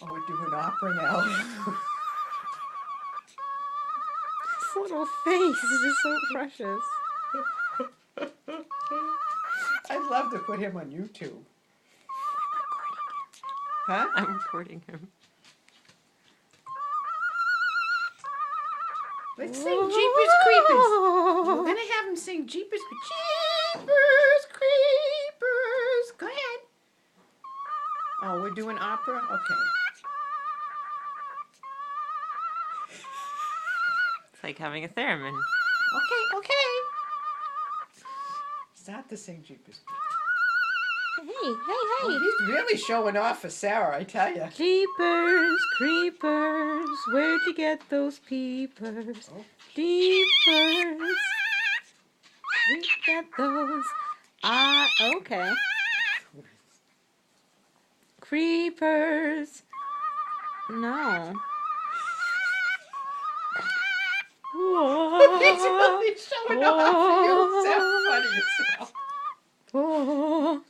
Oh, we're doing opera now. His little face is just so precious. I'd love to put him on YouTube. Huh? I'm recording him. Let's sing Jeepers Creepers. We're going to have him sing Jeepers Creepers. Go ahead. Oh, we're doing opera? Okay. It's like having a theremin. Okay. Start to sing Jeepers Creepers. Hey. Oh, he's really showing off for Sarah, I tell you. Jeepers, creepers, where'd you get those peepers? Oh. Jeepers, where'd you get those? Okay. Creepers. No. He's really showing off for you. So funny yourself. Oh.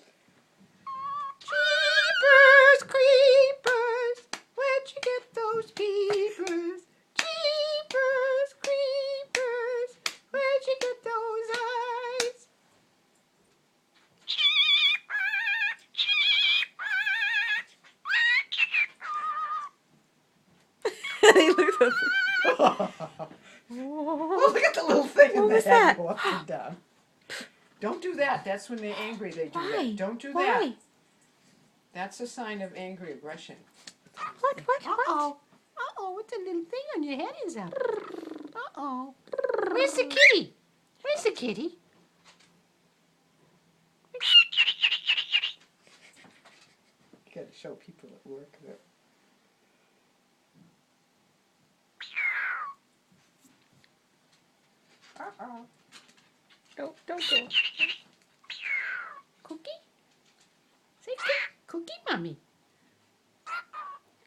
Jeepers Creepers, where'd you get those peepers? Jeepers Creepers, where'd you get those eyes? He looks at Oh, look at the little thing in What the was head that? go up and down. Don't do that. That's when they're angry. They do Why? that. Don't do Why? that. That's a sign of angry aggression. What? Uh-oh, what the little thing on your head is that? Uh-oh. Where's the kitty? Where's the kitty? You gotta show people at work that. Uh-oh. Don't go. Cookie? Say cookie, mommy.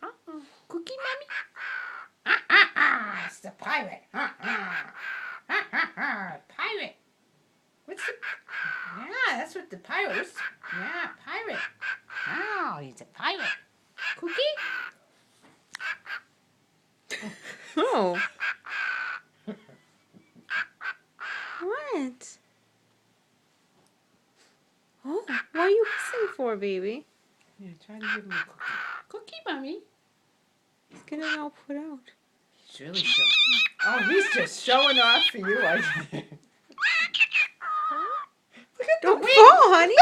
Uh-oh. Cookie, mommy? It's the pirate. Pirate. What's the... Yeah, that's what the pirate is. Yeah, pirate. Oh, he's a pirate. Cookie? Oh. What? Oh, what are you hissing for, baby? Yeah, try to give him a cookie. Cookie, mommy. He's getting all put out. He's really showing. Oh, he's just showing off for you, I think. Look at Don't the wing. fall, honey.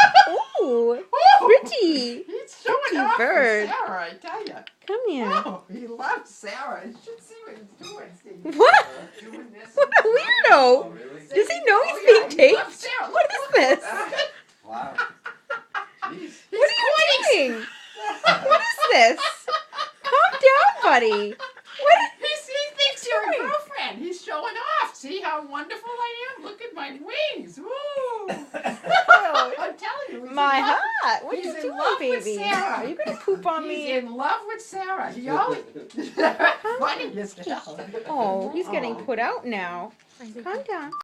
Ooh, Oh, pretty. He's showing Pretty off bird. for Sarah, I tell you. Come here. Oh, he loves Sarah. You should see what he's doing, Steve. What? Doing this. What a weirdo. Does he know he's being taped? What is this? Wow. Jeez. What are you doing? What is this? Calm down, buddy. What? He thinks you're a doing? girlfriend. He's showing off. See how wonderful I am? Look at my wings. Woo! I'm telling you. He's My in love. heart. What are He's you in doing, love with baby? Sarah. Are you going to poop on He's me? in love with Sarah. He always... Funny as hell. Oh, he's getting put out now. Calm down.